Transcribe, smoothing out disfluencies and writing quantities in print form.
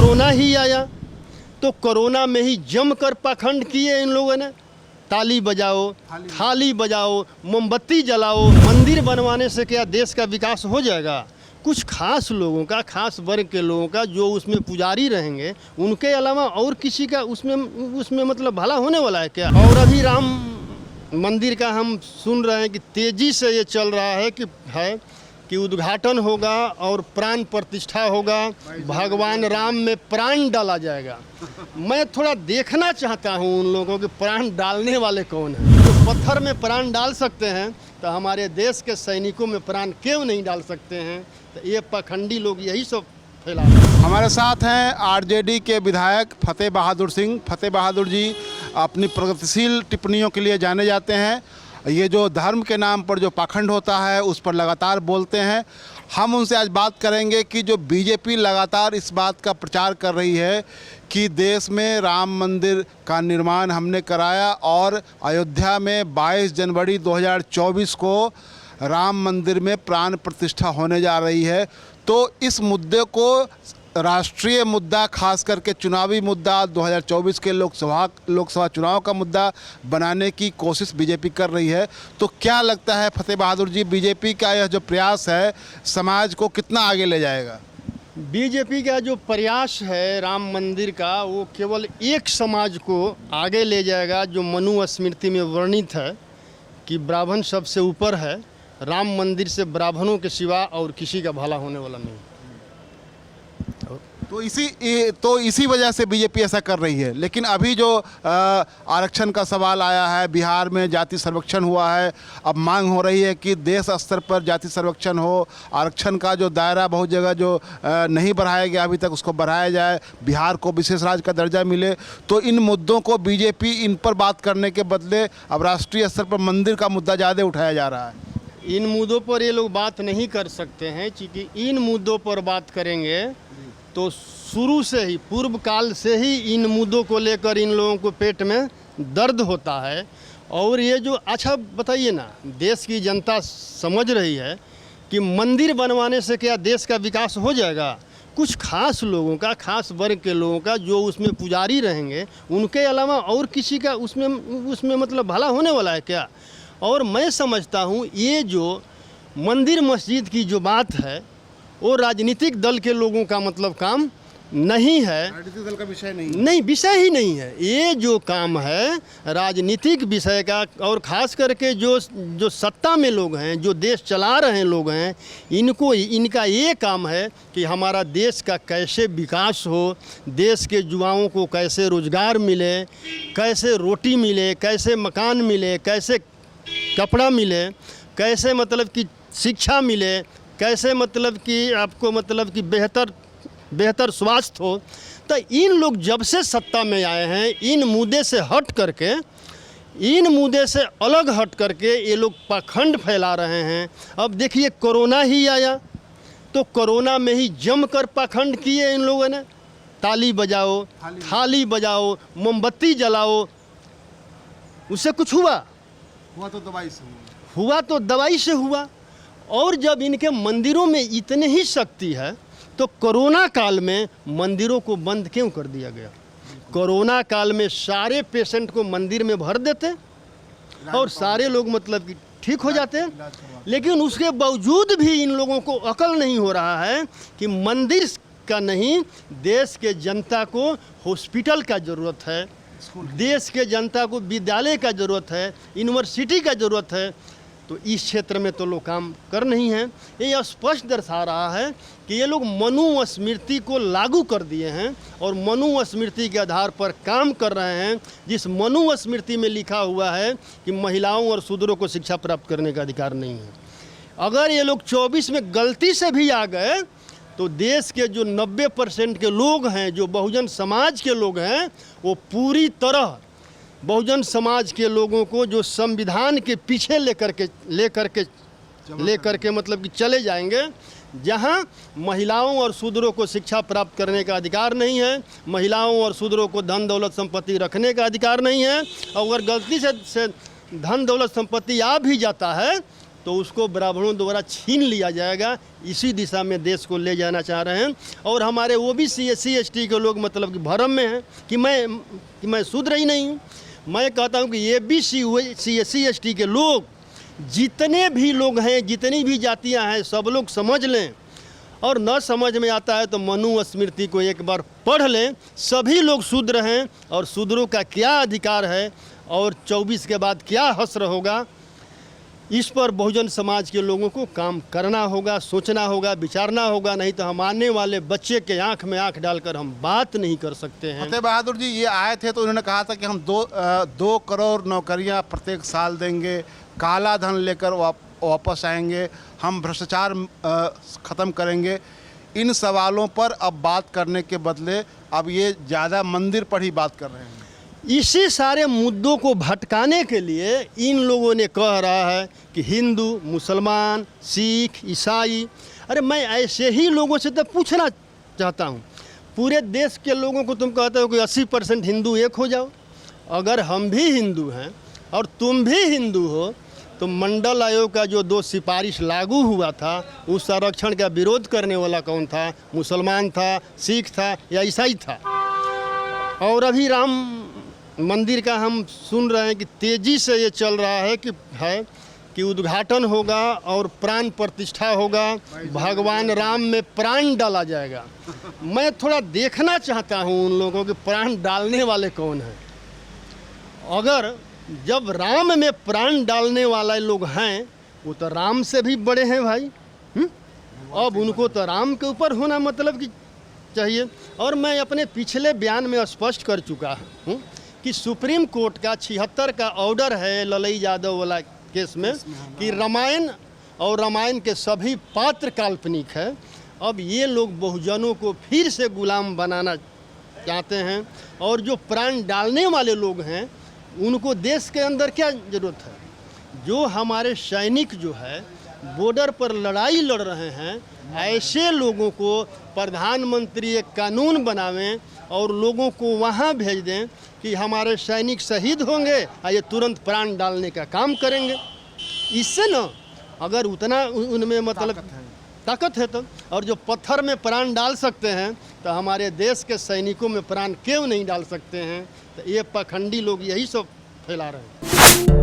Corona ही आया तो corona में ही जमकर पाखंड किए इन लोगों ने। ताली बजाओ, थाली बजाओ, मोमबत्ती जलाओ। मंदिर बनवाने से क्या देश का विकास हो जाएगा? कुछ खास लोगों का, खास वर्ग के लोगों का जो उसमें पुजारी रहेंगे, उनके अलावा और किसी का उसमें मतलब भला होने वाला है क्या? और अभी राम मंदिर का हम सुन रहे हैं कि तेज़ी से ये चल रहा है कि उद्घाटन होगा और प्राण प्रतिष्ठा होगा, भगवान राम में प्राण डाला जाएगा। मैं थोड़ा देखना चाहता हूँ उन लोगों के प्राण डालने वाले कौन हैं। तो पत्थर में प्राण डाल सकते हैं तो हमारे देश के सैनिकों में प्राण क्यों नहीं डाल सकते हैं? तो ये पाखंडी लोग यही सब फैला रहे हैं। हमारे साथ हैं आरजेडी के विधायक फतेह बहादुर सिंह। फतेह बहादुर जी अपनी प्रगतिशील टिप्पणियों के लिए जाने जाते हैं। ये जो धर्म के नाम पर जो पाखंड होता है उस पर लगातार बोलते हैं। हम उनसे आज बात करेंगे कि जो बीजेपी लगातार इस बात का प्रचार कर रही है कि देश में राम मंदिर का निर्माण हमने कराया और अयोध्या में 22 जनवरी 2024 को राम मंदिर में प्राण प्रतिष्ठा होने जा रही है, तो इस मुद्दे को राष्ट्रीय मुद्दा, खास करके चुनावी मुद्दा, 2024 के लोकसभा चुनाव का मुद्दा बनाने की कोशिश बीजेपी कर रही है। तो क्या लगता है फतेह बहादुर जी, बीजेपी का यह जो प्रयास है समाज को कितना आगे ले जाएगा? बीजेपी का जो प्रयास है राम मंदिर का, वो केवल एक समाज को आगे ले जाएगा जो मनुस्मृति में वर्णित है कि ब्राह्मण सबसे ऊपर है। राम मंदिर से ब्राह्मणों के सिवा और किसी का भला होने वाला नहीं। तो इसी वजह से बीजेपी ऐसा कर रही है। लेकिन अभी जो आरक्षण का सवाल आया है, बिहार में जाति सर्वेक्षण हुआ है, अब मांग हो रही है कि देश स्तर पर जाति सर्वेक्षण हो, आरक्षण का जो दायरा बहुत जगह जो नहीं बढ़ाया गया अभी तक उसको बढ़ाया जाए, बिहार को विशेष राज्य का दर्जा मिले। तो इन मुद्दों को बीजेपी इन पर बात करने के बदले अब राष्ट्रीय स्तर पर मंदिर का मुद्दा ज़्यादा उठाया जा रहा है। इन मुद्दों पर ये लोग बात नहीं कर सकते हैं, क्योंकि इन मुद्दों पर बात करेंगे तो शुरू से ही, पूर्व काल से ही इन मुद्दों को लेकर इन लोगों को पेट में दर्द होता है। और ये जो, अच्छा बताइए ना, देश की जनता समझ रही है कि मंदिर बनवाने से क्या देश का विकास हो जाएगा? कुछ खास लोगों का, खास वर्ग के लोगों का जो उसमें पुजारी रहेंगे, उनके अलावा और किसी का उसमें मतलब भला होने वाला है क्या? और मैं समझता हूँ ये जो मंदिर मस्जिद की जो बात है वो राजनीतिक दल के लोगों का मतलब काम नहीं है, राजनीतिक दल का विषय नहीं, विषय ही नहीं है। ये जो काम है राजनीतिक विषय का, और ख़ास करके जो सत्ता में लोग हैं, जो देश चला रहे लोग हैं, इनका ये काम है कि हमारा देश का कैसे विकास हो, देश के युवाओं को कैसे रोज़गार मिले, कैसे रोटी मिले, कैसे मकान मिले, कैसे कपड़ा मिले, कैसे मतलब कि शिक्षा मिले, कैसे मतलब कि आपको मतलब कि बेहतर स्वास्थ्य हो। तो इन लोग जब से सत्ता में आए हैं, इन मुद्दे से अलग हट करके ये लोग पाखंड फैला रहे हैं। अब देखिए कोरोना ही आया तो कोरोना में ही जमकर पाखंड किए इन लोगों ने। ताली बजाओ, थाली बजाओ, मोमबत्ती जलाओ। उससे कुछ हुआ तो दवाई से हुआ। और जब इनके मंदिरों में इतने ही शक्ति है तो कोरोना काल में मंदिरों को बंद क्यों कर दिया गया? कोरोना काल में सारे पेशेंट को मंदिर में भर देते और सारे लोग मतलब कि ठीक हो जाते। लेकिन उसके बावजूद भी इन लोगों को अकल नहीं हो रहा है कि मंदिर का नहीं, देश के जनता को हॉस्पिटल का ज़रूरत है, देश के जनता को विद्यालय का ज़रूरत है, यूनिवर्सिटी का ज़रूरत है। तो इस क्षेत्र में तो लोग काम कर नहीं हैं। ये स्पष्ट दर्शा रहा है कि ये लोग मनुस्मृति को लागू कर दिए हैं और मनुस्मृति के आधार पर काम कर रहे हैं, जिस मनुस्मृति में लिखा हुआ है कि महिलाओं और शूद्रों को शिक्षा प्राप्त करने का अधिकार नहीं है। अगर ये लोग 24 में गलती से भी आ गए तो देश के जो 90% के लोग हैं, जो बहुजन समाज के लोग हैं, वो पूरी तरह बहुजन समाज के लोगों को जो संविधान के पीछे लेकर के मतलब कि चले जाएंगे, जहां महिलाओं और शूद्रों को शिक्षा प्राप्त करने का अधिकार नहीं है, महिलाओं और शूद्रों को धन दौलत संपत्ति रखने का अधिकार नहीं है। और अगर गलती से धन दौलत संपत्ति आ भी जाता है तो उसको ब्राह्मणों द्वारा छीन लिया जाएगा। इसी दिशा में देश को ले जाना चाह रहे हैं। और हमारे ओबीसी SC ST के लोग मतलब कि भरम में हैं कि मैं शूद्र ही नहीं हूँ। मैं कहता हूँ कि ABC SC ST के लोग जितने भी लोग हैं, जितनी भी जातियाँ हैं, सब लोग समझ लें। और न समझ में आता है तो मनुस्मृति को एक बार पढ़ लें। सभी लोग शूद्र हैं और शूद्रों का क्या अधिकार है और 24 के बाद क्या हश्र होगा, इस पर बहुजन समाज के लोगों को काम करना होगा, सोचना होगा, विचारना होगा। नहीं तो हम आने वाले बच्चे के आंख में आंख डालकर हम बात नहीं कर सकते हैं। फतेह बहादुर जी ये आए थे तो उन्होंने कहा था कि हम 2 करोड़ नौकरियां प्रत्येक साल देंगे, काला धन लेकर वापस आएंगे, हम भ्रष्टाचार ख़त्म करेंगे। इन सवालों पर अब बात करने के बदले अब ये ज़्यादा मंदिर पर ही बात कर रहे हैं। इसी सारे मुद्दों को भटकाने के लिए इन लोगों ने कह रहा है कि हिंदू, मुसलमान, सिख, ईसाई। अरे मैं ऐसे ही लोगों से तो पूछना चाहता हूँ, पूरे देश के लोगों को तुम कहते हो कि 80% हिंदू एक हो जाओ। अगर हम भी हिंदू हैं और तुम भी हिंदू हो तो मंडल आयोग का जो 2 सिफारिश लागू हुआ था, उस संरक्षण का विरोध करने वाला कौन था? मुसलमान था, सिख था या ईसाई था? और अभी राम मंदिर का हम सुन रहे हैं कि तेज़ी से ये चल रहा है कि उद्घाटन होगा और प्राण प्रतिष्ठा होगा, भगवान राम में प्राण डाला जाएगा। मैं थोड़ा देखना चाहता हूँ उन लोगों के प्राण डालने वाले कौन हैं। अगर जब राम में प्राण डालने वाले लोग हैं, वो तो राम से भी बड़े हैं भाई। अब उनको तो राम के ऊपर होना मतलब कि चाहिए। और मैं अपने पिछले बयान में स्पष्ट कर चुका हूँ कि सुप्रीम कोर्ट का 76 का ऑर्डर है ललई यादव वाला केस में कि रामायण के सभी पात्र काल्पनिक है। अब ये लोग बहुजनों को फिर से गुलाम बनाना चाहते हैं। और जो प्राण डालने वाले लोग हैं उनको देश के अंदर क्या ज़रूरत है? जो हमारे सैनिक जो है बॉर्डर पर लड़ाई लड़ रहे हैं, ऐसे लोगों को प्रधानमंत्री एक कानून बनावें और लोगों को वहाँ भेज दें कि हमारे सैनिक शहीद होंगे और ये तुरंत प्राण डालने का काम करेंगे। इससे न अगर उतना उनमें मतलब ताकत है तो, और जो पत्थर में प्राण डाल सकते हैं तो हमारे देश के सैनिकों में प्राण क्यों नहीं डाल सकते हैं? तो ये पाखंडी लोग यही सब फैला रहे हैं।